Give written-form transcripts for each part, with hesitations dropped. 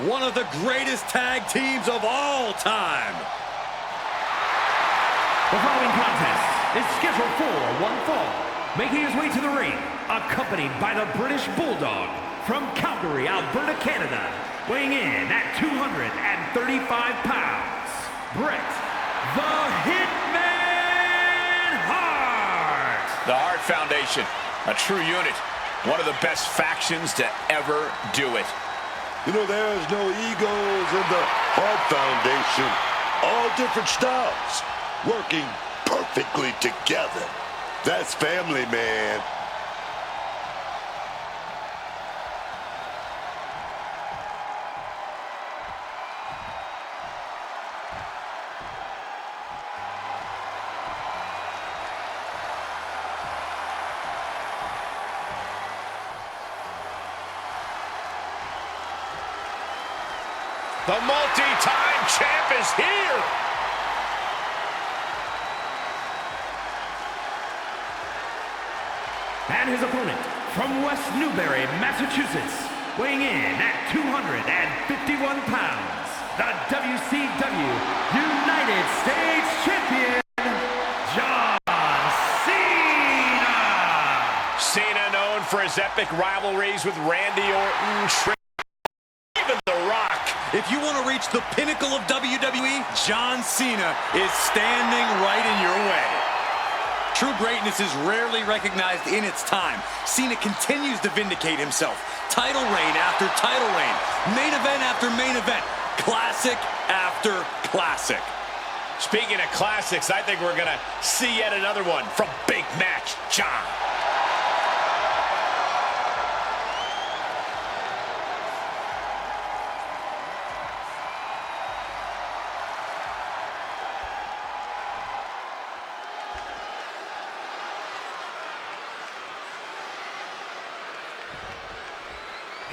one of the greatest tag teams of all time. The following contest is scheduled for one fall. Making his way to the ring, accompanied by the British Bulldog from Calgary, Alberta, Canada, weighing in at 235 pounds, Bret the Hitman Hart. The Hart Foundation, a true unit, one of the best factions to ever do it. You know, there's no egos in the Hart Foundation. All different styles, working perfectly together. That's family, man. The multi-time champ is here! And his opponent from West Newbury, Massachusetts, weighing in at 251 pounds, the WCW United States Champion, John Cena! Cena, known for his epic rivalries with Randy Orton, even The Rock. If you want to reach the pinnacle of WWE, John Cena is standing right in your way. True greatness is rarely recognized in its time. Cena continues to vindicate himself. Title reign after title reign. Main event after main event. Classic after classic. Speaking of classics, I think we're going to see yet another one from Big Match John.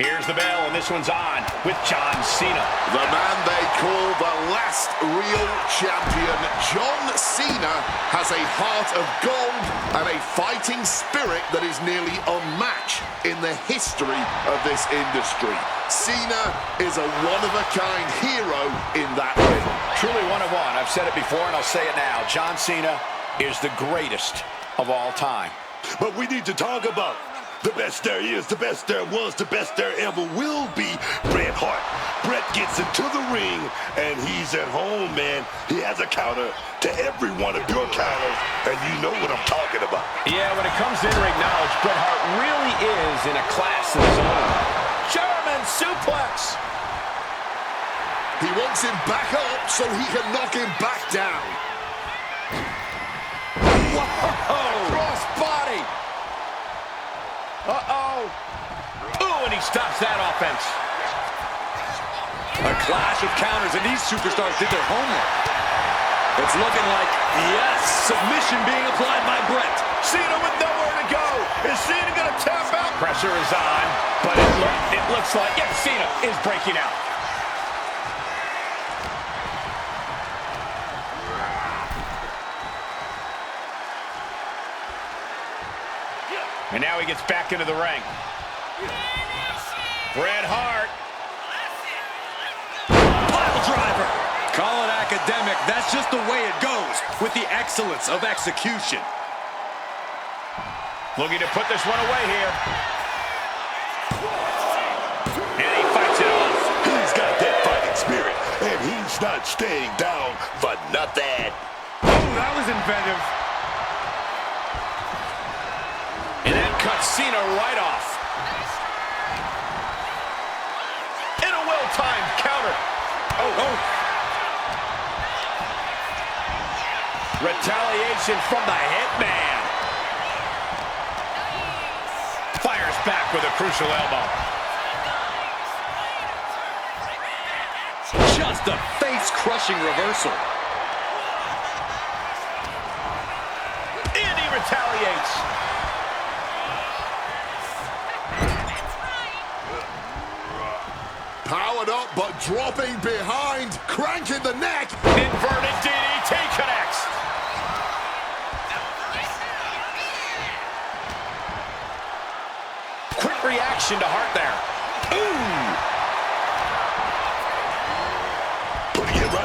Here's the bell, and this one's on with John Cena. The man they call the last real champion, John Cena, has a heart of gold and a fighting spirit that is nearly unmatched in the history of this industry. Cena is a one-of-a-kind hero in that ring. Truly one of one. I've said it before, and I'll say it now. John Cena is the greatest of all time. But we need to talk about the best there is, the best there was, the best there ever will be, Bret Hart. Bret gets into the ring, and he's at home, man. He has a counter to every one of your counters, and you know what I'm talking about. Yeah, when it comes to in-ring knowledge, Bret Hart really is in a class of his own. German suplex. He wants him back up so he can knock him back down. Whoa! Cross body. Uh-oh. Ooh, and he stops that offense. A clash of counters, and these superstars did their homework. It's looking like, yes, submission being applied by Bret. Cena with nowhere to go. Is Cena going to tap out? Pressure is on, but it looks like, yes, Cena is breaking out. And now he gets back into the ring. Bret Hart. Pile driver. Call it academic. That's just the way it goes with the excellence of execution. Looking to put this one away here. And he fights it off. He's got that fighting spirit, and he's not staying down for nothing. Oh, that was inventive. And that cuts Cena right off. In a well-timed counter. Oh. Retaliation from the Hitman. Fires back with a crucial elbow. Just a face-crushing reversal. And he retaliates. Powered up, but dropping behind, cranking the neck. Inverted DDT connects. Quick reaction to Hart there. Ooh!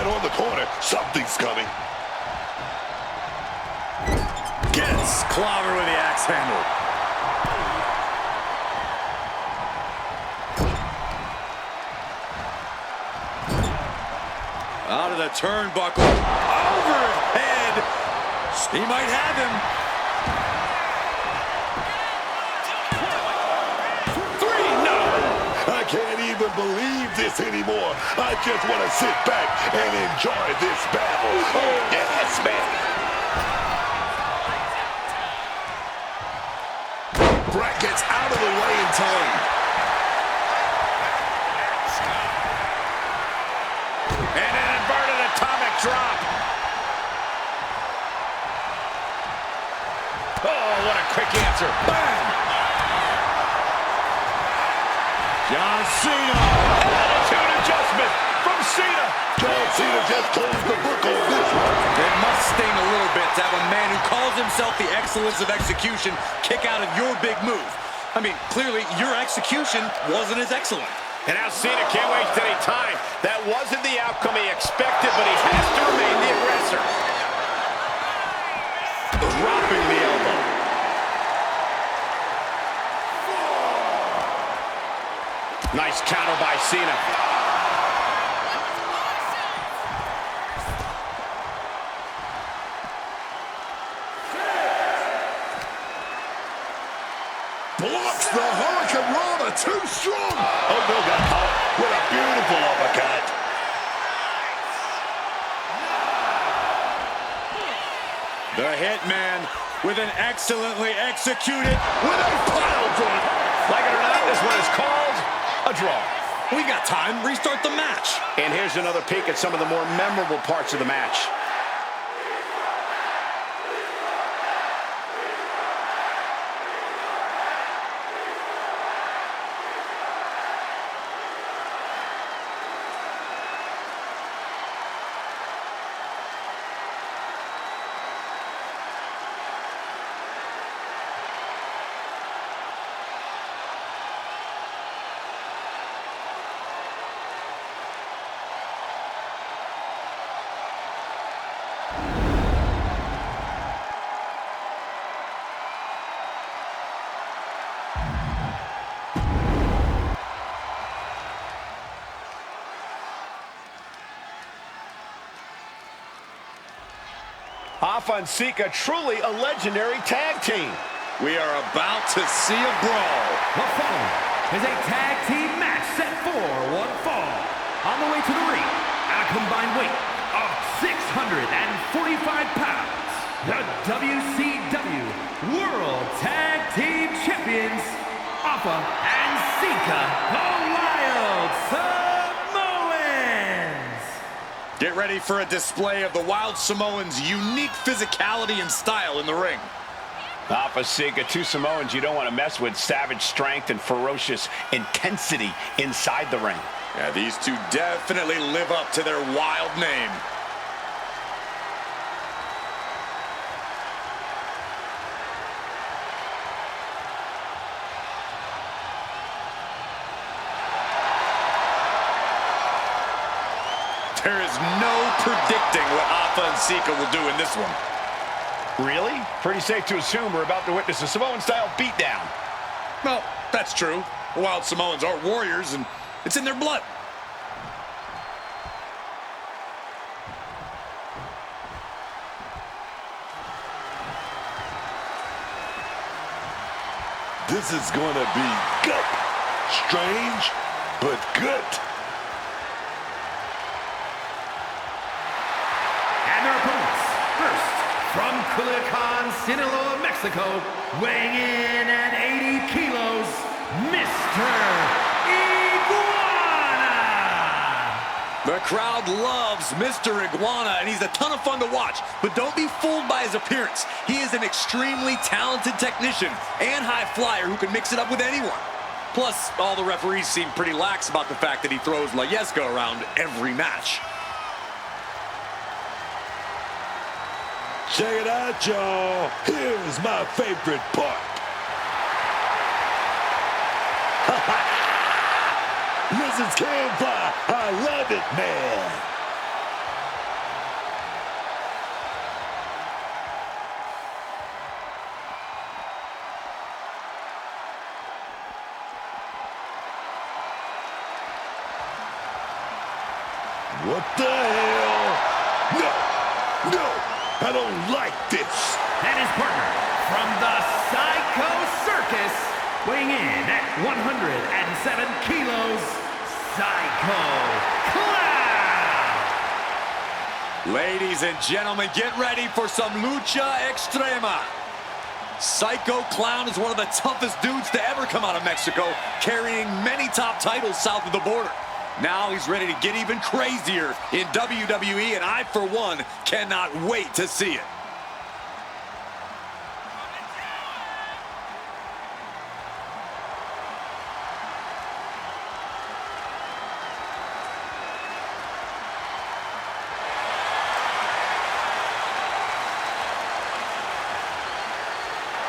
right on the corner. Something's coming. Gets clobbered with the axe handle. Out of the turnbuckle. Over his head. He might have him. 3-0. I can't even believe this anymore. I just want to sit back and enjoy this battle. Oh, yes, man. Bret gets out of the way in time. And an inverted atomic drop. Oh, what a quick answer. Bam! John Cena. Attitude adjustment from Cena. John Cena just closed the book on this one. It must sting a little bit to have a man who calls himself the excellence of execution kick out of your big move. I mean, clearly, your execution wasn't as excellent. And now Cena can't waste any time. That wasn't the outcome he expected, but he has to remain the aggressor. Dropping the elbow. Nice counter by Cena. Blocks the Hurricane Rana, too strong. Oh, no, got caught with a beautiful uppercut. The Hitman with an excellently executed With a pile driver. Like it or not, this one is called a draw. We got time. Restart the match. And here's another peek at some of the more memorable parts of the match. Afa Sika, truly a legendary tag team. We are about to see a brawl. The following is a tag team match set for one fall. On the way to the ring, at a combined weight of 645 pounds, the WCW World Tag Team Champions, Afa and Sika, the Wild Samoans. Get ready for a display of the Wild Samoans' unique physicality and style in the ring. Afa Sika, two Samoans you don't want to mess with. Savage strength and ferocious intensity inside the ring. Yeah, these two definitely live up to their wild name. There is no predicting what Afa and Sika will do in this one. Really? Pretty safe to assume we're about to witness a Samoan-style beatdown. Well, that's true. The Wild Samoans are warriors, and it's in their blood. This is going to be good. Strange, but good. And their opponents, first, from Culiacan, Sinaloa, Mexico, weighing in at 80 kilos, Mr. Iguana! The crowd loves Mr. Iguana, and he's a ton of fun to watch. But don't be fooled by his appearance. He is an extremely talented technician and high flyer who can mix it up with anyone. Plus, all the referees seem pretty lax about the fact that he throws La Yesca around every match. Check it out, y'all. Here's my favorite part. Lizards can fly. I love it, man. What the hell? No, no, I don't like this. And his partner from the Psycho Circus, weighing in at 107 kilos, Psycho Clown. Ladies and gentlemen, get ready for some lucha extrema. Psycho Clown is one of the toughest dudes to ever come out of Mexico, carrying many top titles south of the border. Now he's ready to get even crazier in WWE, and I, for one, cannot wait to see it.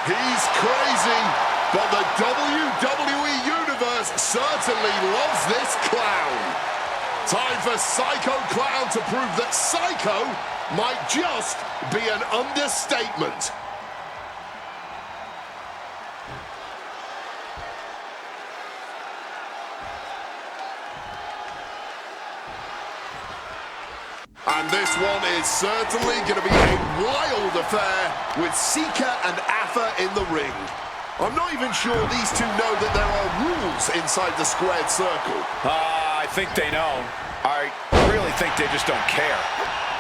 He's crazy, but the WWE Universe certainly loves this clown. Time for Psycho Clown to prove that Psycho might just be an understatement. And this one is certainly going to be a wild affair with Sika and Afa in the ring. I'm not even sure these two know that there are rules inside the squared circle. I think they know. I really think they just don't care.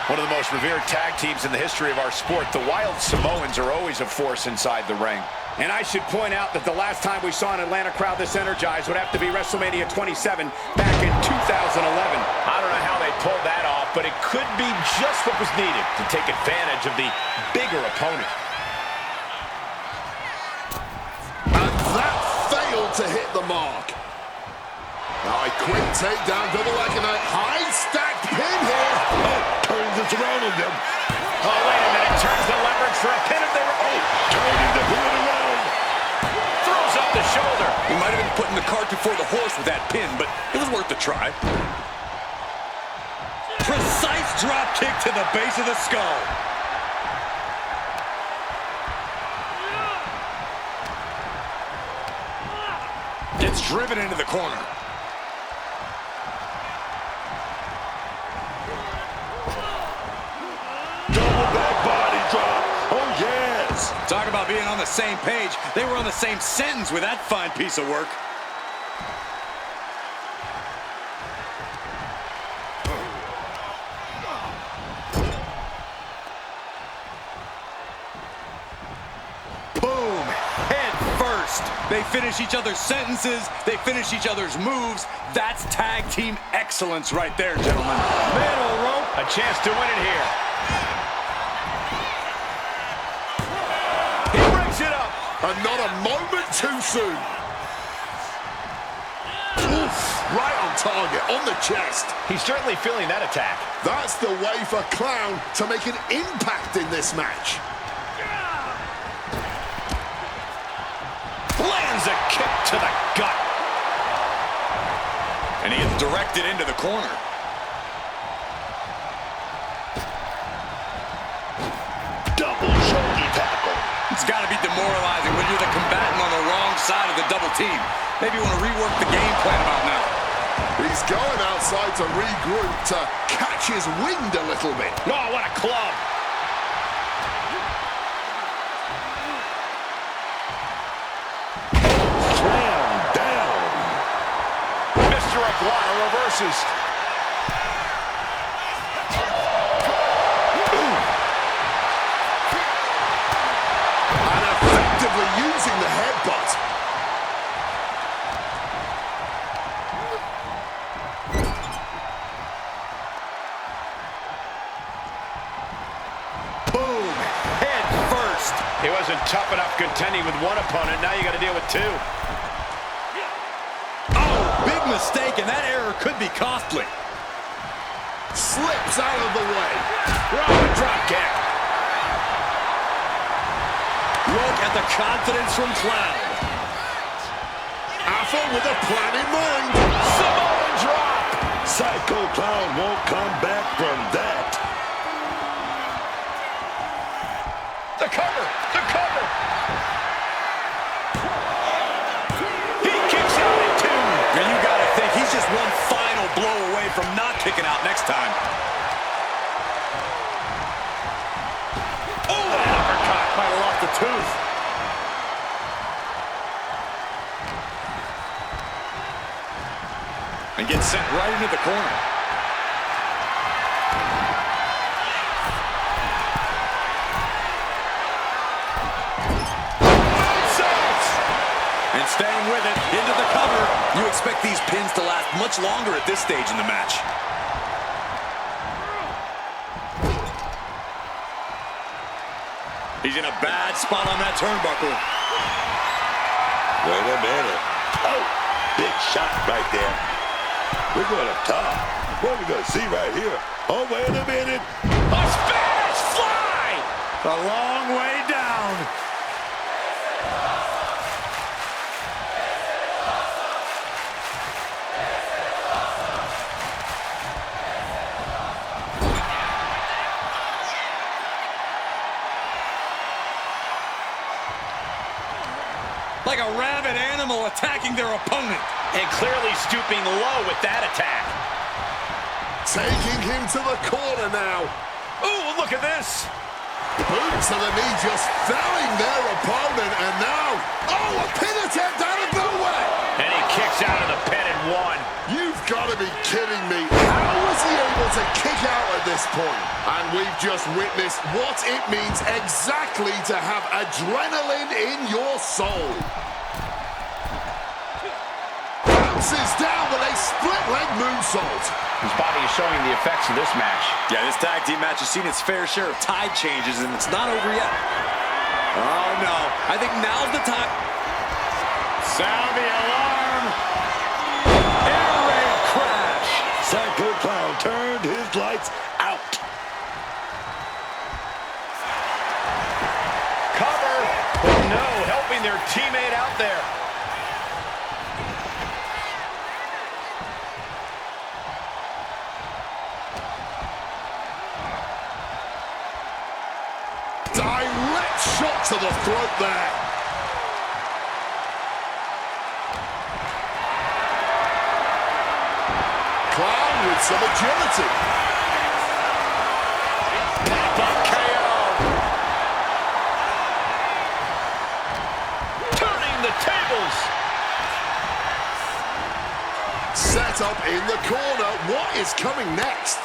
One of the most revered tag teams in the history of our sport, the Wild Samoans are always a force inside the ring. And I should point out that the last time we saw an Atlanta crowd this energized would have to be WrestleMania 27 back in 2011. I don't know how they pulled that off, but it could be just what was needed to take advantage of the bigger opponent. And that failed to hit the mark. Now a quick takedown, double leg and a high stacked pin here. Oh, turns it around on them. Oh, wait a minute, turns the leverage for a pin if they were... Oh, turning the pin around. Throws up the shoulder. He might have been putting the cart before the horse with that pin, but it was worth a try. Precise drop kick to the base of the skull. Gets driven into the corner. Double back body drop. Oh, yes. Talk about being on the same page. They were on the same sentence with that fine piece of work. Boom. Head first. They finish each other's sentences. They finish each other's moves. That's tag team excellence right there, gentlemen. Middle rope. A chance to win it here. He breaks it up. And not a moment too soon. Oof, right on target, on the chest. He's certainly feeling that attack. That's the way for Clown to make an impact in this match. Lands a kick to the gut. And he is directed into the corner. Double shoulder tackle. It's got to be demoralizing when you're the combatant on the wrong side of the double team. Maybe you want to rework the game plan about now. He's going outside to regroup, to catch his wind a little bit. Oh, what a club. Slam down. Mr. Iguana reverses. And effectively using the headbutt. Boom. Head first. He wasn't tough enough contending with one opponent. Now you got to deal with two. Oh, big mistake, and that error could be costly. Slips out of the way. Robin drop kick. Look at the confidence from Clown. Afa with a plan in mind. Samoan drop. Psycho Clown won't come back from that. The cover. The cover. He kicks out at two. And you got to think he's just one final blow away from not kicking out next time. Oh, an uppercut. Might have lost a tooth. And gets sent right into the corner. And staying with it, into the cover. You expect these pins to last much longer at this stage in the match. He's in a bad spot on that turnbuckle. Wait a minute. Oh, big shot right there. We're going up top. What are we going to see right here? Oh, wait a minute. A Spanish fly! A long way down. Like a rabid animal attacking their opponent. And clearly stooping low with that attack. Taking him to the corner now. Ooh, look at this. Boot to the knee, just felling their opponent. And now, oh, a pin attempt out of nowhere. And he kicks out of the pin and one. You've got to be kidding me. How was he able to kick out at this point? And we've just witnessed what it means exactly to have adrenaline in your soul. Bounces down with a split leg moonsault. His body is showing the effects of this match. Yeah, this tag team match has seen its fair share of tide changes, and it's not over yet. Oh, no. I think now's the time. Sound the alarm. Air raid crash. Psycho Clown turned his lights out. Cover. But no, helping their teammate out there. Direct shot to the throat there. Clown with some agility. Pop-up KO. Turning the tables. Set up in the corner. What is coming next?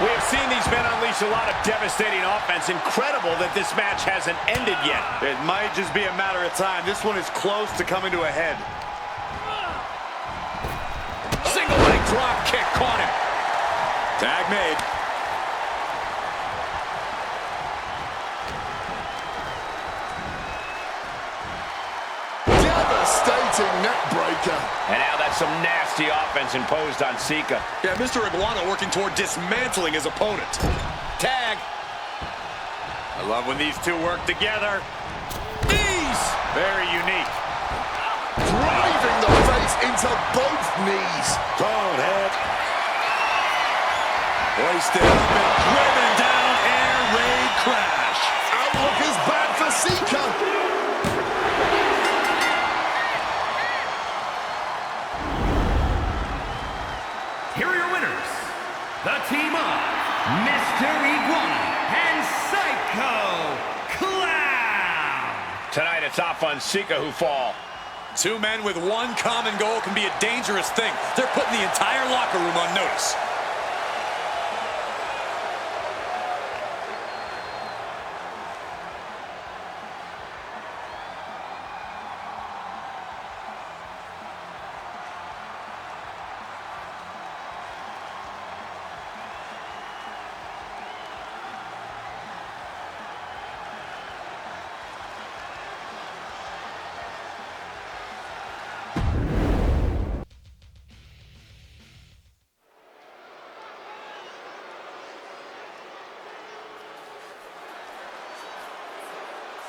We have seen these men unleash a lot of devastating offense. Incredible that this match hasn't ended yet. It might just be a matter of time. This one is close to coming to a head. Single leg drop kick caught him. Tag made. Devastating neck breaker. And now that's some nasty offense imposed on Sika. Yeah, Mr. Iguana working toward dismantling his opponent. Tag. I love when these two work together. Knees. Very unique. Driving the face into both knees. Go on, head. Hoisted up and driven down. Air raid crash. Outlook is bad for Sika. Here are your winners, the team of Mr. Iguana and Psycho Clown. Tonight it's Afa Sika who fall. Two men with one common goal can be a dangerous thing. They're putting the entire locker room on notice.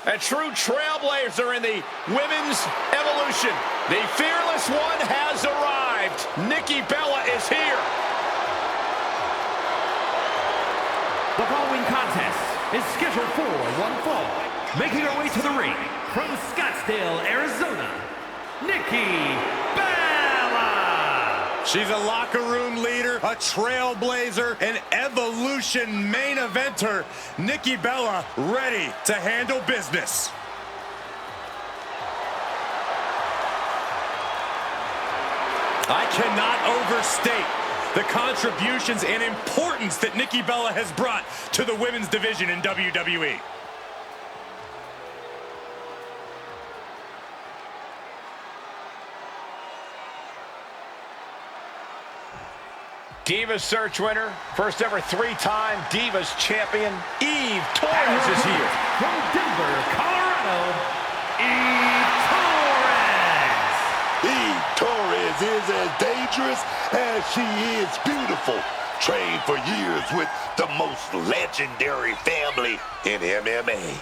A true trailblazer in the women's evolution. The fearless one has arrived. Nikki Bella is here. The following contest is scheduled for one fall. making her way to the ring from Scottsdale, Arizona, Nikki Bella. She's a locker room leader, a trailblazer, an Evolution main eventer. Nikki Bella ready to handle business. I cannot overstate the contributions and importance that Nikki Bella has brought to the women's division in WWE. Divas Search winner, first ever 3-time Divas champion, Eve Torres is here. From Denver, Colorado, Eve Torres. Eve Torres is as dangerous as she is beautiful. Trained for years with the most legendary family in MMA.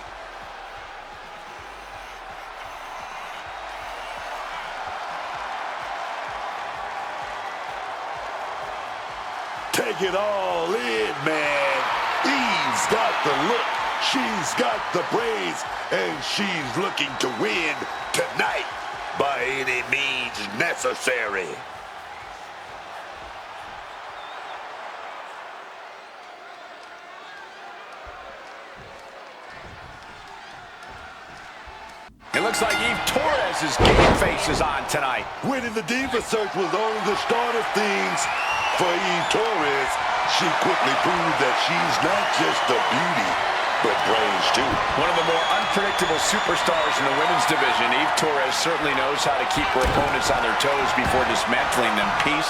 Take it all in, man. Eve's got the look, she's got the brains, and she's looking to win tonight by any means necessary. It looks like Eve Torres' game face is on tonight. Winning the Diva Search was only the start of things. For Eve Torres, she quickly proved that she's not just a beauty, but brains too. One of the more unpredictable superstars in the women's division, Eve Torres certainly knows how to keep her opponents on their toes before dismantling them piece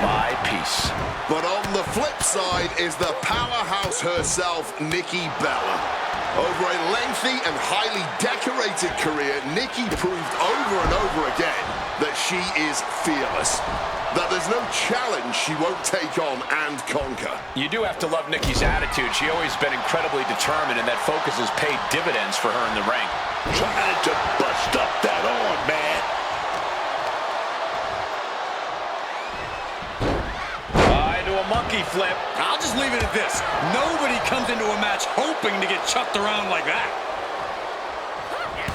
by piece. But on the flip side is the powerhouse herself, Nikki Bella. Over a lengthy and highly decorated career, Nikki proved over and over again that she is fearless, that there's no challenge she won't take on and conquer. You do have to love Nikki's attitude. She's always been incredibly determined, and that focus has paid dividends for her in the ring. Trying to bust up that arm, man. Into a monkey flip. I'll just leave it at this. Nobody comes into a match hoping to get chucked around like that.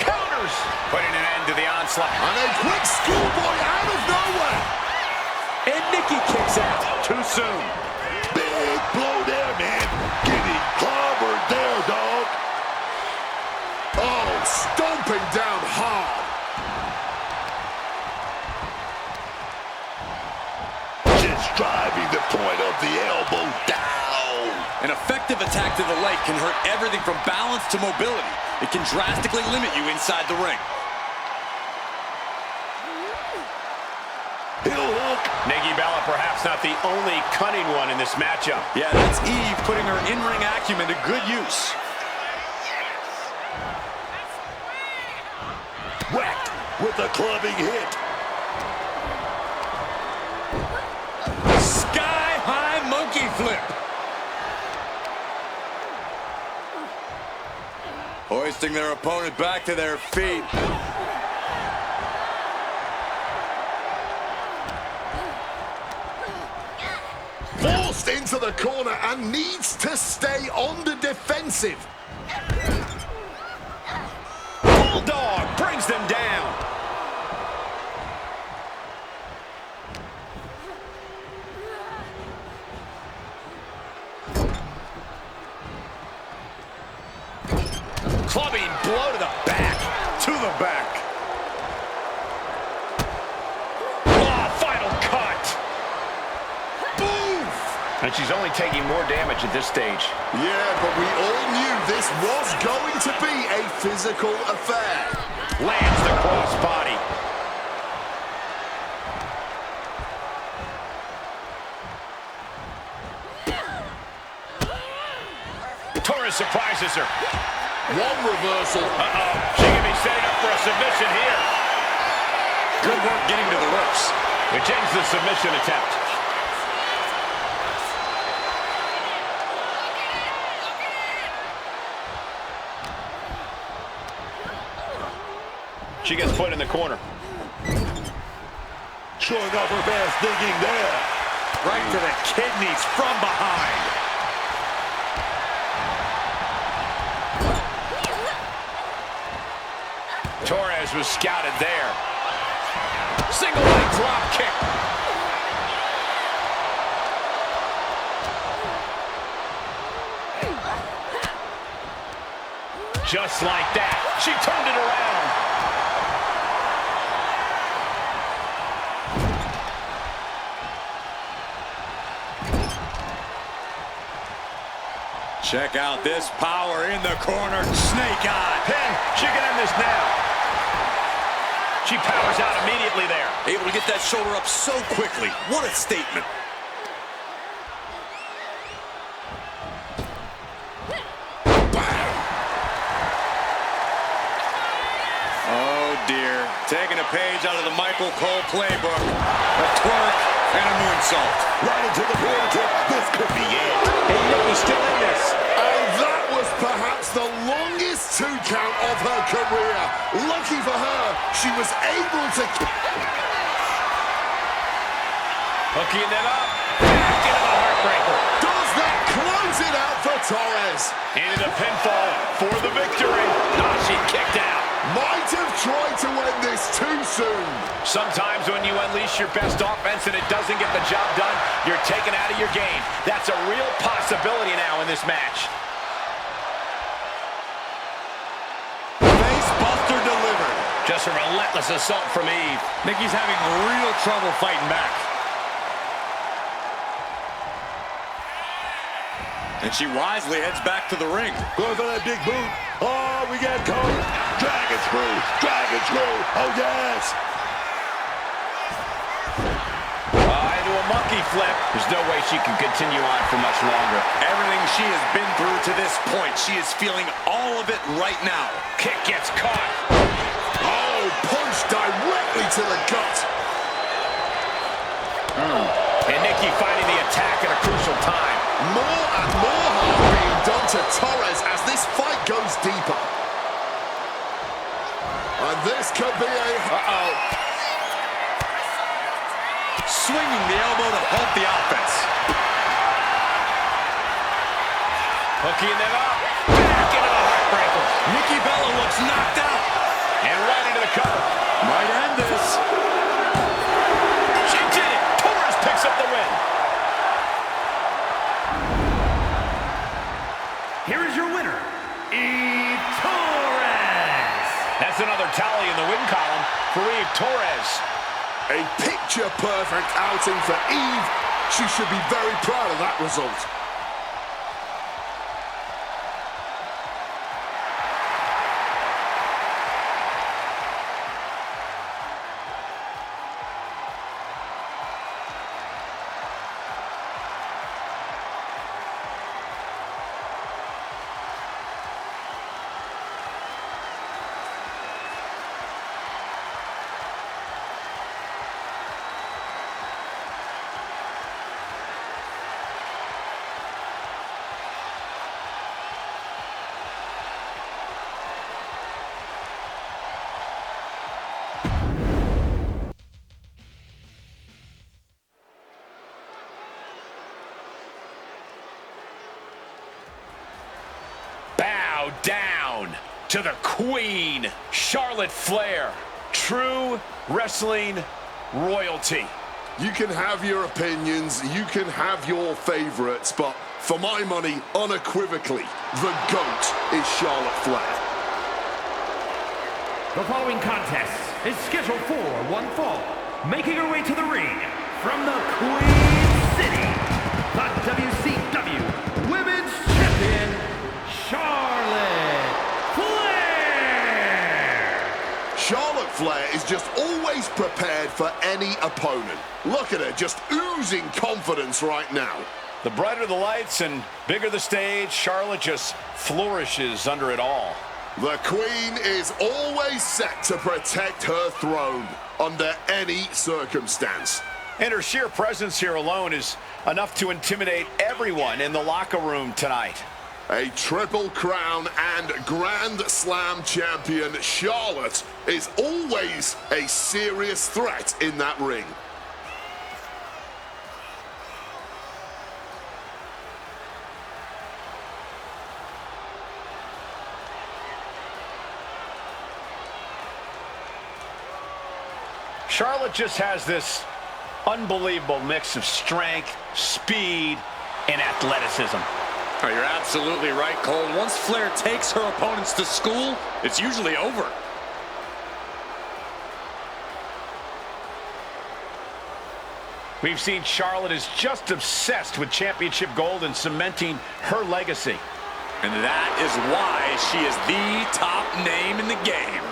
Counters! Putting an end to the onslaught. And a quick schoolboy out of nowhere. And Nikki kicks out. Too soon. Big blow there, man. Getting clobbered there, dog. Oh, stomping down hard. Just driving the point of the elbow down. An effective attack to the leg can hurt everything from balance to mobility. It can drastically limit you inside the ring. Heel hook. Nikki Bella perhaps not the only cunning one in this matchup. Yeah, that's Eve putting her in-ring acumen to good use. Whacked with a clubbing hit. Sky-high monkey flip. Hoisting their opponent back to their feet. Forced into the corner and needs to stay on the defensive. Bulldog brings them down. Clubbing blow to the back. To the back. Oh, final cut. Oof. And she's only taking more damage at this stage. Yeah, but we all knew this was going to be a physical affair. Lands the crossbody. Torres surprises her. One reversal. She can be setting up for a submission here. Good work getting to the ropes. Which ends the submission attempt. She gets put in the corner. Showing off her fast thinking there. Right to the kidneys from behind. Torres was scouted there. Single leg drop kick. Just like that, she turned it around. Check out this power in the corner. Snake eye. Pin. She can end this now. She powers out immediately there. Able to get that shoulder up so quickly. What a statement. Oh, dear. Taking a page out of the Michael Cole playbook. A twerk and a moonsault. Right into the ponytail. This could be it. And Nikki's still in this. And that was perhaps the longest 2 count of her career. Lucky for her, she was able to... Hooking it up. Back into the heartbreaker. Does that close it out for Torres? Into the pinfall for the victory. Oh, she kicked out. Might have tried to end this too soon. Sometimes when you unleash your best offense and it doesn't get the job done, you're taken out of your game. That's a real possibility now in this match. Face buster delivered. Just a relentless assault from Eve. Nikki's having real trouble fighting back. And she wisely heads back to the ring. Going for that big boot. Oh, we got caught. Dragon screw. Dragon screw. Oh, yes. Into a monkey flip. There's no way she can continue on for much longer. Everything she has been through to this point, she is feeling all of it right now. Kick gets caught. Oh, punch directly to the gut. And Nikki finding the attack at a crucial time. More and more harm being done to Torres as this fight goes deeper. And this could be a... Swinging the elbow to halt the offense. Hooking it up. Back into the heartbreaker. Nikki Bella looks knocked out. And right into the cover. Might end this. She did it. Torres picks up the win. Here is your winner, Eve Torres. That's another tally in the win column for Eve Torres. A picture-perfect outing for Eve. She should be very proud of that result. Down to the Queen, Charlotte Flair. True wrestling royalty. You can have your opinions, you can have your favorites, but for my money, unequivocally, the GOAT is Charlotte Flair. The following contest is scheduled for one fall. Making her way to the ring from the Queen City, the WCW Women's Champion, Charlotte Flair! Charlotte Flair is just always prepared for any opponent. Look at her, just oozing confidence right now. The brighter the lights and bigger the stage, Charlotte just flourishes under it all. The Queen is always set to protect her throne under any circumstance. And her sheer presence here alone is enough to intimidate everyone in the locker room tonight. A Triple Crown and Grand Slam champion, Charlotte, is always a serious threat in that ring. Charlotte just has this unbelievable mix of strength, speed, and athleticism. Oh, you're absolutely right, Cole. Once Flair takes her opponents to school, it's usually over. We've seen Charlotte is just obsessed with championship gold and cementing her legacy. And that is why she is the top name in the game.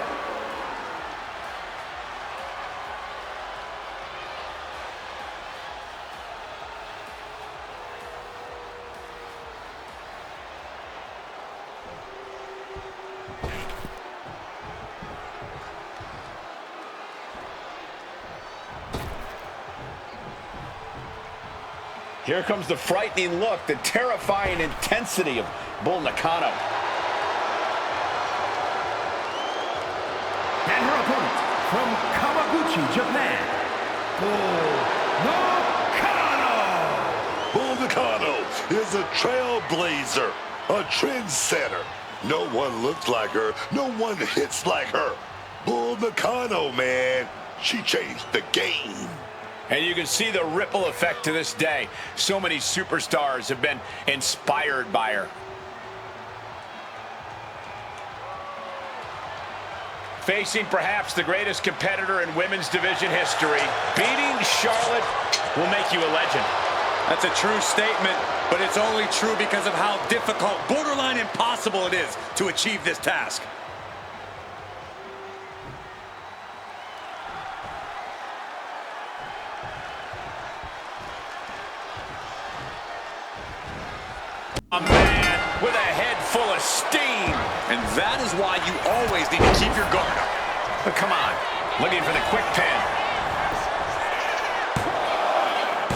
Here comes the frightening look, the terrifying intensity of Bull Nakano. And her opponent from Kawaguchi, Japan, Bull Nakano. Bull Nakano is a trailblazer, a trendsetter. No one looks like her. No one hits like her. Bull Nakano, man. She changed the game. And you can see the ripple effect to this day. So many superstars have been inspired by her. Facing perhaps the greatest competitor in women's division history, beating Charlotte will make you a legend. That's a true statement, but it's only true because of how difficult, borderline impossible it is to achieve this task. A man with a head full of steam. And that is why you always need to keep your guard up. But come on, looking for the quick pin.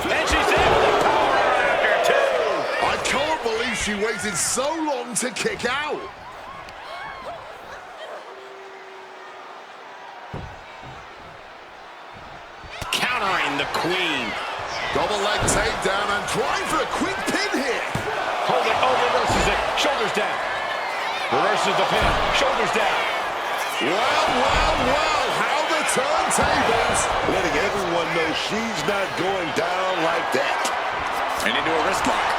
And she's able to power her after two. I can't believe she waited so long to kick out. Countering the queen. Double leg takedown and trying for a quick pin here. Hold it, oh, reverses it. Shoulders down. Reverses the pin. Shoulders down. Well, how the turntables. Letting everyone know she's not going down like that. And into a wrist lock.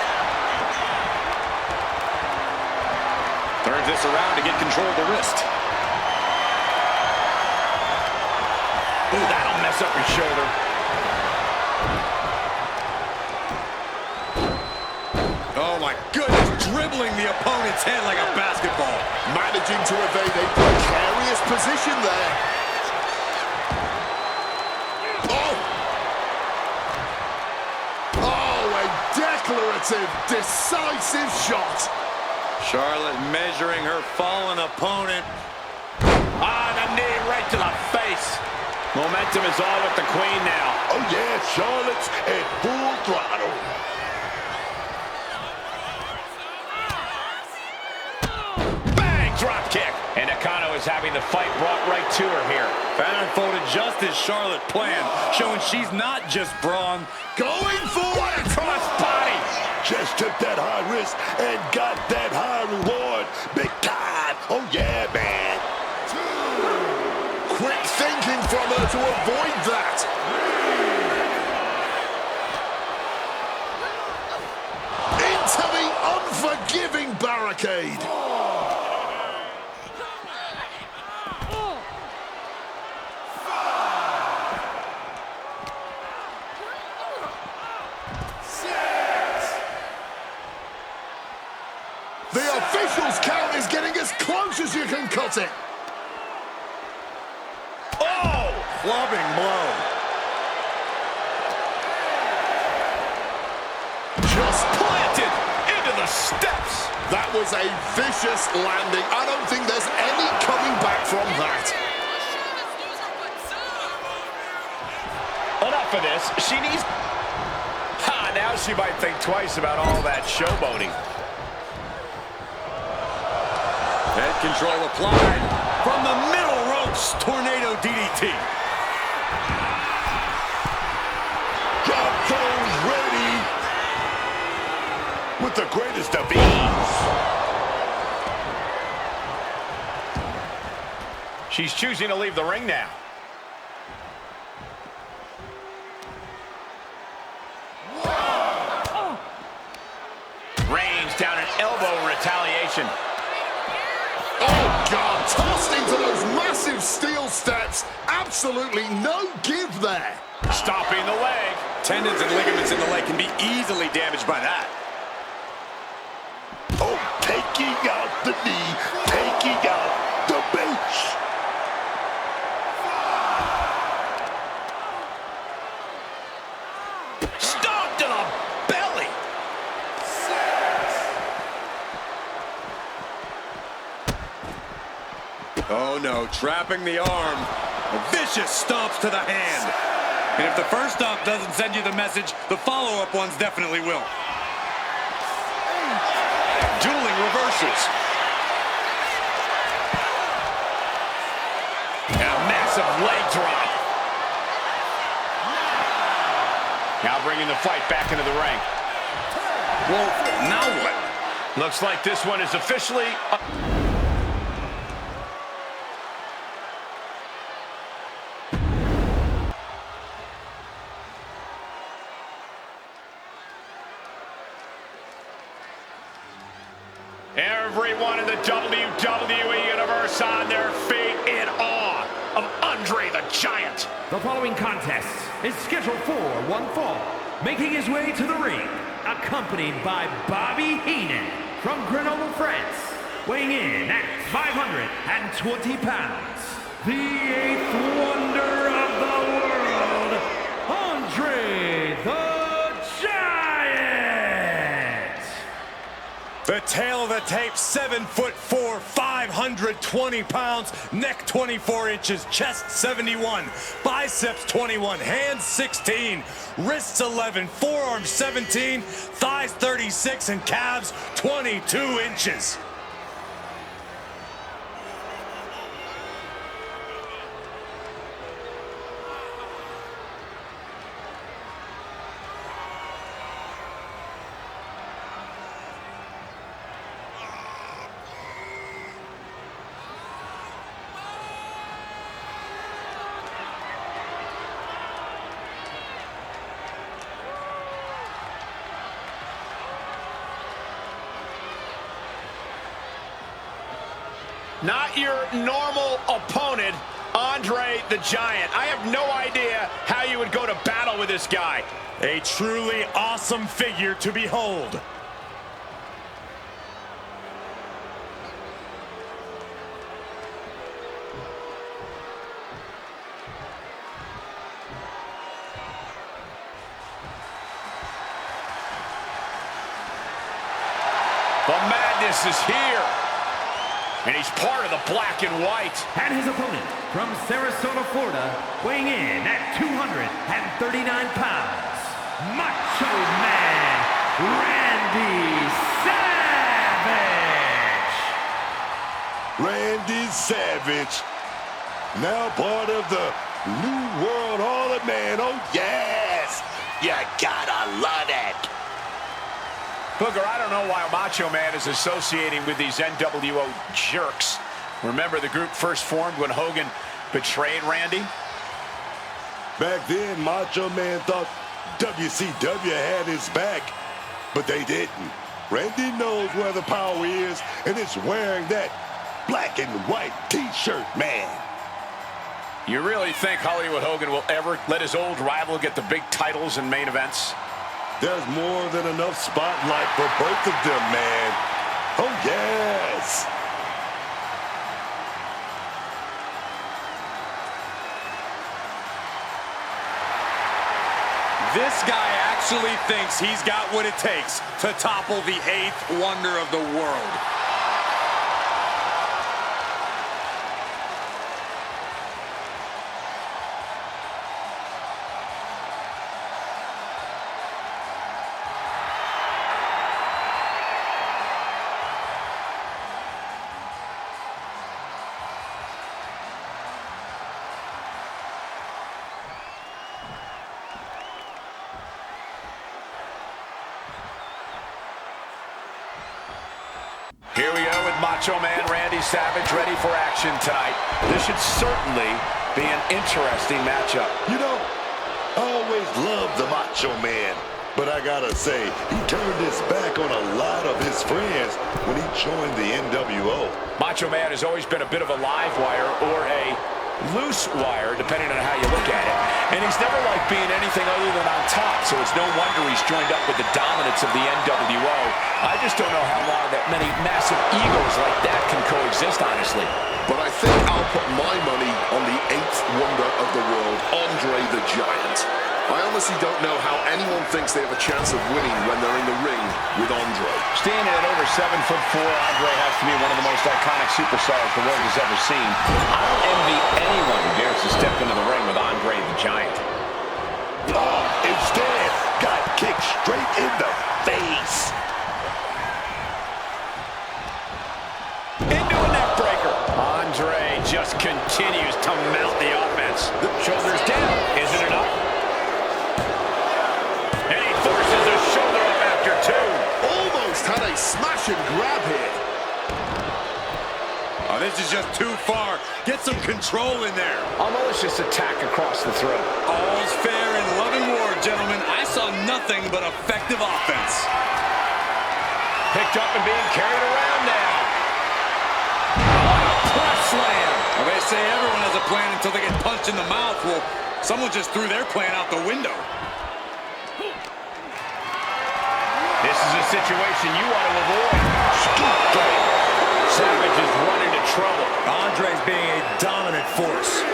Turns this around to get control of the wrist. Ooh, that'll mess up your shoulder. Oh my goodness, dribbling the opponent's head like a basketball. Managing to evade a precarious position there. Oh, a declarative, decisive shot. Charlotte measuring her fallen opponent. Ah, the knee right to the face. Momentum is all with the queen now. Oh, yeah, Charlotte's at full throttle. Drop kick. And Nakano is having the fight brought right to her here. That unfolded just as Charlotte planned, showing she's not just brawn. Going for it. Cross body. Just took that high risk and got that high reward. Big time. Oh, yeah, man. Quick thinking from her to avoid that. Into the unforgiving barricade. The official's count is getting as close as you can cut it. Oh, clubbing blow. Just Planted into the steps. that was a vicious landing. I don't think there's any coming back from that. Enough of this. She needs... now she might think twice about all that showboating. Head control applied from the middle ropes. Tornado DDT. Drop throws ready with the greatest of ease. She's choosing to leave the ring now. combination. Oh, God, tossed into those massive steel steps. Absolutely no give there. Stopping the leg. Tendons and ligaments in the leg can be easily damaged by that. Oh, taking out the knee, taking out the base. Stomped to the belly. Oh no, trapping the arm. Vicious stomps to the hand. And if the first stomp doesn't send you the message, the follow-up ones definitely will. Dueling reversals. And a massive leg drop. Now bringing the fight back into the ring. Well, now what? Looks like this one is officially... Everyone in the WWE Universe on their feet in awe of Andre the Giant. The following contest is scheduled for one fall. Making his way to the ring, accompanied by Bobby Heenan from Grenoble, France. Weighing in at 520 pounds. The eighth wonder of the world, Andre the Giant. The tail of the tape, 7'4", 520 pounds, neck 24 inches, chest 71, biceps 21, hands 16, wrists 11, forearms 17, thighs 36, and calves 22 inches. Not your normal opponent, Andre the Giant. I have no idea how you would go to battle with this guy. A truly awesome figure to behold. The madness is here. And he's part of the black and white. And his opponent from Sarasota, Florida, weighing in at 239 pounds, Macho Man Randy Savage. Randy Savage, now part of the New World Order, man. Oh, yes. You gotta love it. Booker, I don't know why Macho Man is associating with these NWO jerks. Remember, the group first formed when Hogan betrayed Randy? Back then, Macho Man thought WCW had his back, but they didn't. Randy knows where the power is, and it's wearing that black and white T-shirt, man. You really think Hollywood Hogan will ever let his old rival get the big titles and main events? There's more than enough spotlight for both of them, man. Oh, yes. This guy actually thinks he's got what it takes to topple the eighth wonder of the world. Here we go with Macho Man Randy Savage ready for action tonight. This should certainly be an interesting matchup. You know, I always loved the Macho Man. But I gotta say, he turned his back on a lot of his friends when he joined the NWO. Macho Man has always been a bit of a live wire or a loose wire, depending on how you look at it. And he's never liked being anything other than on top, so it's no wonder he's joined up with the dominance of the NWO. I just don't know how long that many massive egos like that can coexist, honestly. But I think I'll put my money on the 8th wonder of the world, Andre the Giant. I honestly don't know how anyone thinks they have a chance of winning when they're in the ring with Andre. Standing at over 7'4", Andre has to be one of the most iconic superstars the world has ever seen. I don't envy anyone who dares to step into the ring with Andre the Giant. Instead, got kicked straight in the face. Into a neck breaker. Andre just continues to mount the offense. Shoulders down. Isn't it up? And he forces a shoulder up after two. Almost had a smash and grab here. Oh, this is just too far. Get some control in there. A malicious attack across the throat. All's fair in love and war, gentlemen. I saw nothing but effective offense. Picked up and being carried around now. Press slam. Well, they say everyone has a plan until they get punched in the mouth. Well, someone just threw their plan out the window. This is a situation you want to avoid. Savage is running into trouble. Andre's being a dominant force.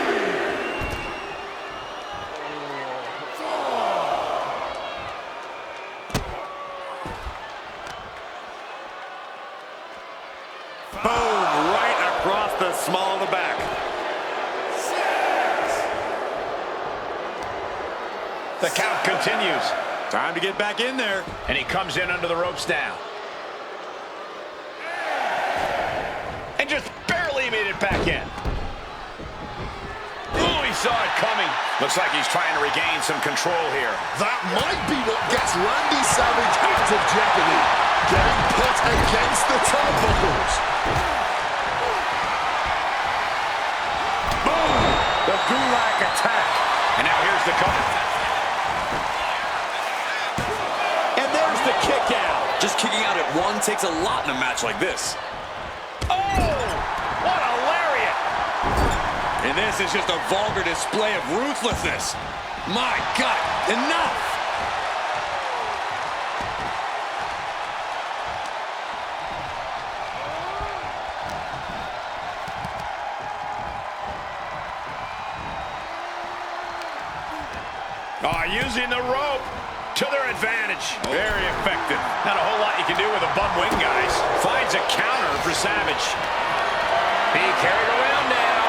Boom, right across the small of the back. The count continues. Time to get back in there. And he comes in under the ropes now. And just barely made it back in. Oh, he saw it coming. Looks like he's trying to regain some control here. That might be what gets Randy Savage out of jeopardy. Getting put against the turnbuckles. Boom! The Gulak attack. And now here's the cover. And there's the kick out. Just kicking out at one takes a lot in a match like this. Oh! What a lariat! And this is just a vulgar display of ruthlessness. My God, enough! Using the rope to their advantage. Very effective. Not a whole lot you can do with a bum wing, guys. Finds a counter for Savage. Being carried around now.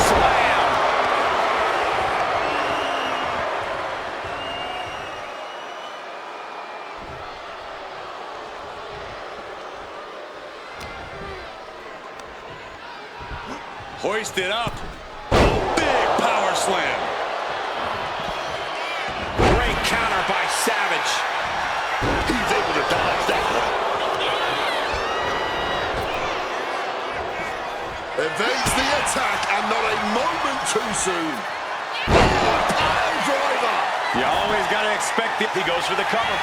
Slam. Hoisted up. Big power slam. Great counter by Savage. He's able to dodge that one. Evades the attack and not a moment too soon. Oh, pile driver. You always got to expect it. He goes for the cover.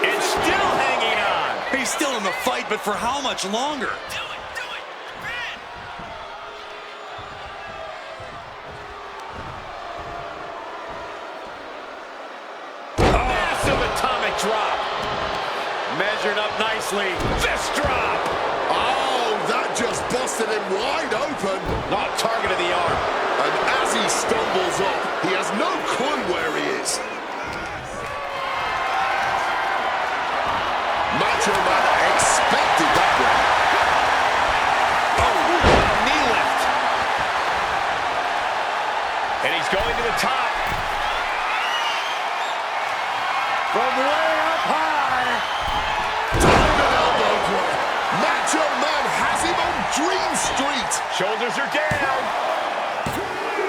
And still hanging on. He's still in the fight, but for how much longer? Drop. Measured up nicely. Fist drop. Oh, that just busted him wide open. Not targeted the arm. And as he stumbles up, he has no clue where he is. Macho Man expected that one. Oh, knee lift. And he's going to the top. From way up high. Diamond elbow drop. Macho Man has him on Dream Street. Shoulders are down.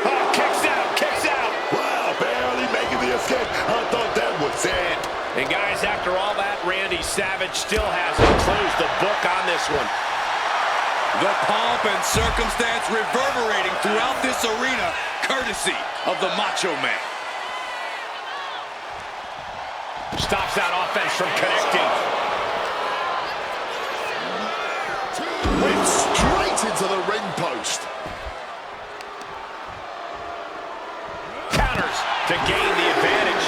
Oh, kicks out, kicks out. Wow, barely making the escape. I thought that was it. And guys, after all that, Randy Savage still hasn't closed the book on this one. The pomp and circumstance reverberating throughout this arena courtesy of the Macho Man. Stops that offense from connecting. Went straight into the ring post. Counters to gain the advantage.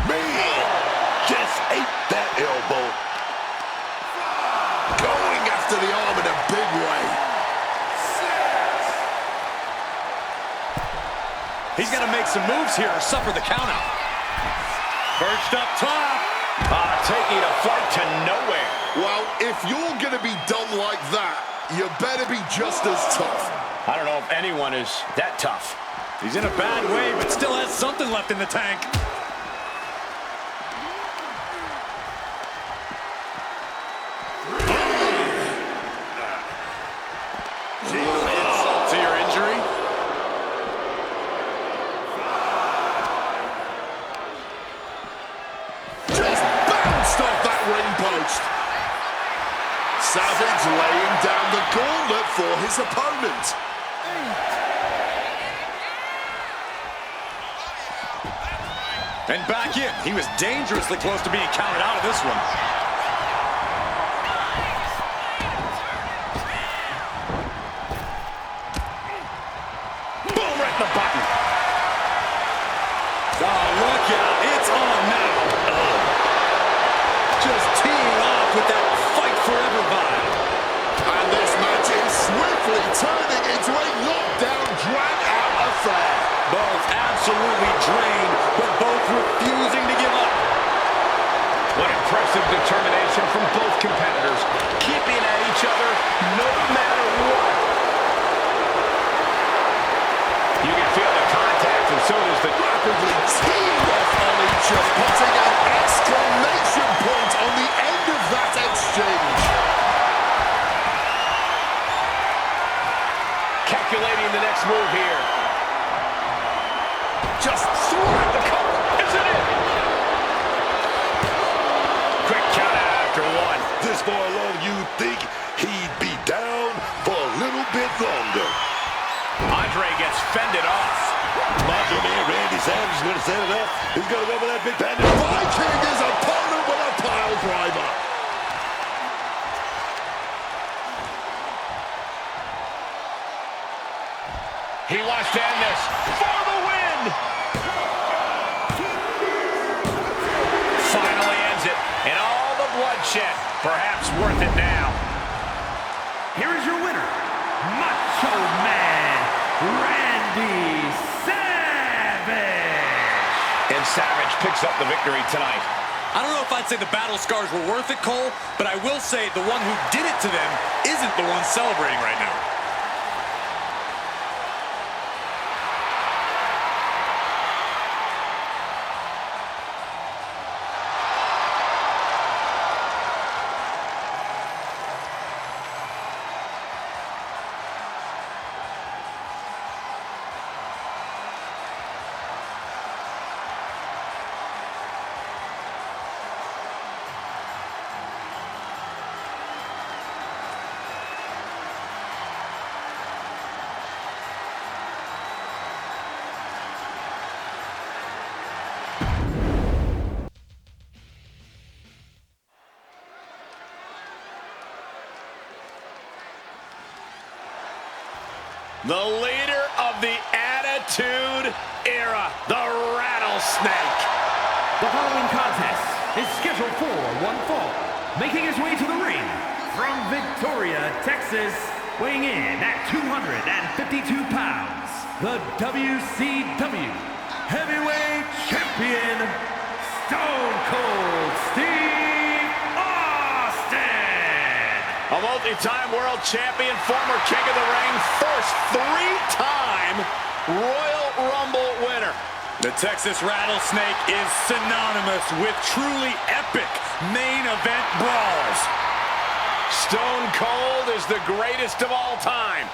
Man, just ate that elbow. Going after the arm in a big way. He's got to make some moves here or suffer the countout. Perched up top. Taking a flight to nowhere. Well, if you're going to be done like that, you better be just as tough. I don't know if anyone is that tough. He's in a bad way, but still has something left in the tank. Insult to your injury. Just bounced off that ring post. Savage laying down the gauntlet for his opponent. And back in. He was dangerously close to being counted out of this one. Boom, right in the button. Oh, look out. It's on now. Just teeing off with that fight forever vibe. And this match is swiftly turning into a knockdown, drag-out affair. Both absolutely drained, but both refusing to give up. What impressive determination from both competitors, keeping at each other no matter what. You can feel the contact, and so does the Rapidly teeing off on each other, putting an exclamation point on the end of that exchange. calculating the next move here. Just threw at the cover. Is it in? Quick count out after one. This far along, you'd think he'd be down for a little bit longer. Andre gets fended off. Macho Man Randy Savage is going to set it up. He's going to go for that big bandit. Viking his opponent with a pile driver. He wants to end this for the win. Finally ends it, and all the bloodshed, perhaps worth it now. Here is your winner, Macho Man Randy Savage. And Savage picks up the victory tonight. I don't know if I'd say the battle scars were worth it, Cole, but I will say the one who did it to them isn't the one celebrating right now. The leader of the Attitude Era, the Rattlesnake. The following contest is scheduled for one fall. Making his way to the ring from Victoria, Texas, weighing in at 252 pounds, the WCW Heavyweight Champion, Stone Cold Steve Austin. A multi-time world champion, former King of the Ring, first three-time Royal Rumble winner. The Texas Rattlesnake is synonymous with truly epic main event brawls. Stone Cold is the greatest of all time.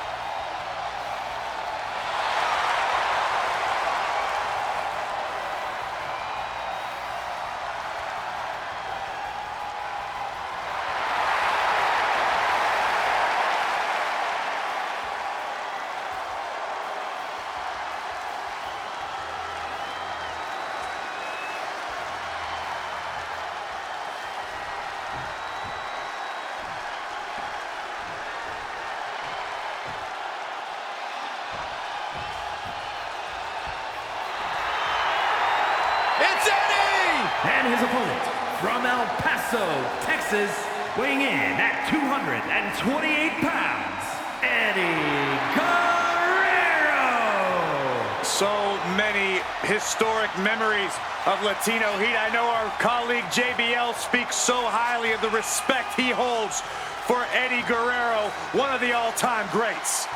It's Eddie! And his opponent from El Paso, Texas, weighing in at 228 pounds, Eddie Guerrero! So many historic memories of Latino heat. I know our colleague JBL speaks so highly of the respect he holds for Eddie Guerrero, one of the all-time greats.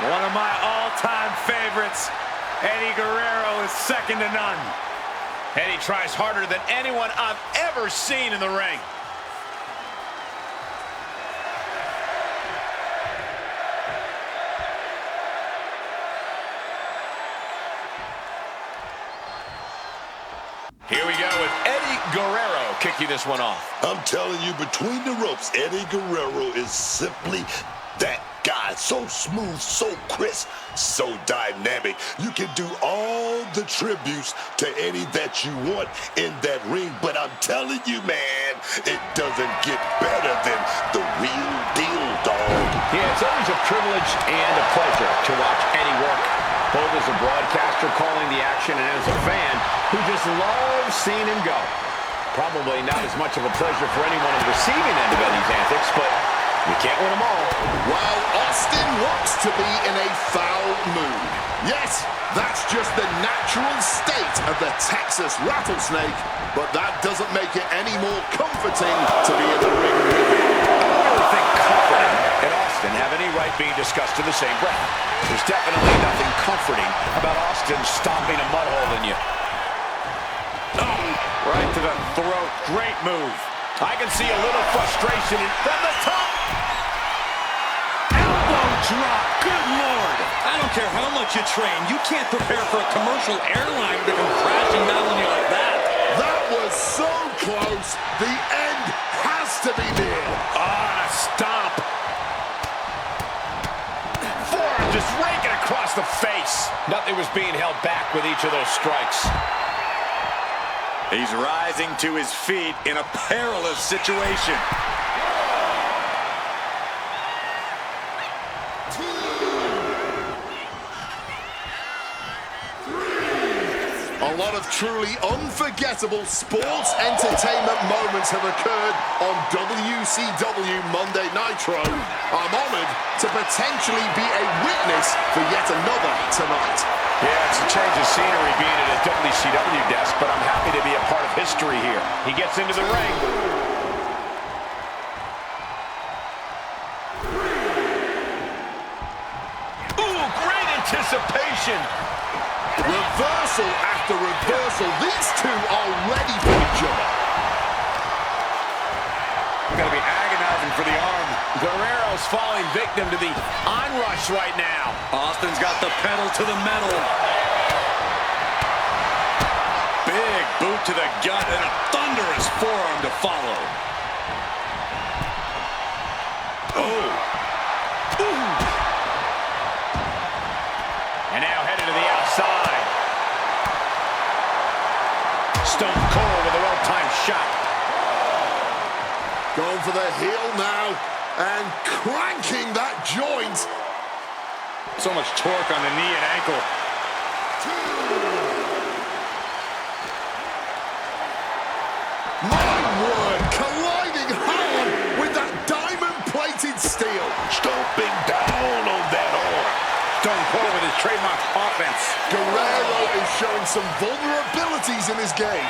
One of my all-time favorites, Eddie Guerrero, is second to none. Eddie tries harder than anyone I've ever seen in the ring. Here we go with Eddie Guerrero kicking this one off. I'm telling you, between the ropes, Eddie Guerrero is simply that guy. So smooth, so crisp, so dynamic. You can do all the tributes to Eddie that you want in that ring, but I'm telling you, man, it doesn't get better than the real deal, dog. Yeah, it's always a privilege and a pleasure to watch Eddie work, both as a broadcaster calling the action and as a fan who just loves seeing him go. Probably not as much of a pleasure for anyone on the receiving end of Eddie's antics, but we can't win them all. While Austin wants to be in a foul mood. Yes, that's just the natural state of the Texas rattlesnake, but that doesn't make it any more comforting to be in the ring with him. I don't really think comforting and Austin have any right being discussed in the same breath. There's definitely nothing comforting about Austin stomping a mud hole in you. Oh, right to the throat. Great move. I can see a little frustration from the top. Drop. Good Lord. I don't care how much you train. You can't prepare for a commercial airline to come crashing down on you like that. That was so close. The end has to be near. Ah, stomp. Forearm just raking across the face. Nothing was being held back with each of those strikes. He's rising to his feet in a perilous situation. A lot of truly unforgettable sports entertainment moments have occurred on WCW Monday Nitro. I'm honored to potentially be a witness for yet another tonight. Yeah, it's a change of scenery being at a WCW desk, but I'm happy to be a part of history here. He gets into the ring. Ooh, great anticipation. Reversal after reversal. These two are ready for each other. Gonna be agonizing for the arm. Guerrero's falling victim to the onrush right now. Austin's got the pedal to the metal. Big boot to the gut and a thunderous forearm to follow. Oh. Ooh. And now headed to the outside. Stone Cold with a well-timed shot. Going for the heel now and cranking that joint. So much torque on the knee and ankle. My word, colliding hard with that diamond-plated steel. Stomping down on that arm. Stone Cold with his trademark offense. Guerrero is showing some vulnerabilities in his game.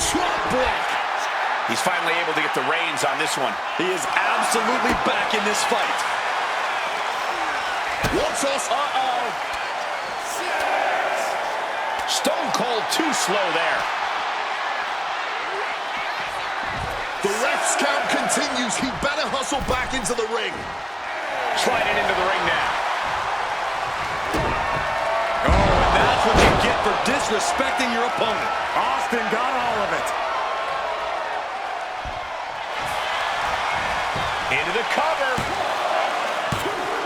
Chop block. He's finally able to get the reins on this one. He is absolutely back in this fight. What's us? Uh-oh. Stone Cold too slow there. The ref's count continues. He better hustle back into the ring. Sliding into the ring now. Oh, and that's what you get for disrespecting your opponent. Austin got all of it. Into the cover.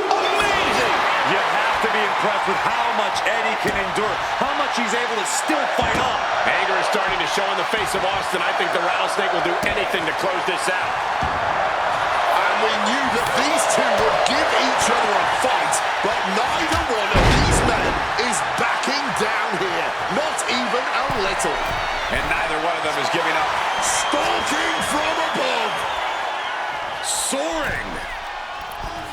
Amazing! You have to be impressed with how much Eddie can endure, how much he's able to still fight on. Anger is starting to show in the face of Austin. I think the Rattlesnake will do anything to close this out. And we knew that these two would give each other a fight, but neither one of these men is backing down here. Not even a little. And neither one of them is giving up. Stalking from above. Soaring.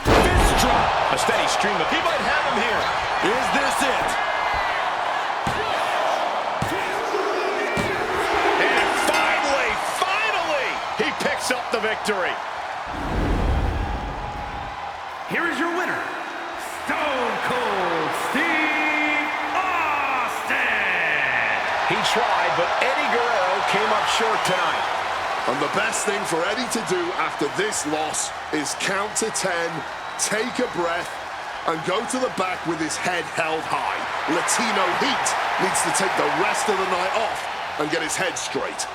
Fist drop. A steady stream of... He might have him here. Is this it? And finally, he picks up the victory. Here is your winner, Stone Cold Steve Austin. He tried, but Eddie Guerrero came up short tonight. And the best thing for Eddie to do after this loss is count to 10, take a breath, and go to the back with his head held high. Latino Heat needs to take the rest of the night off and get his head straight.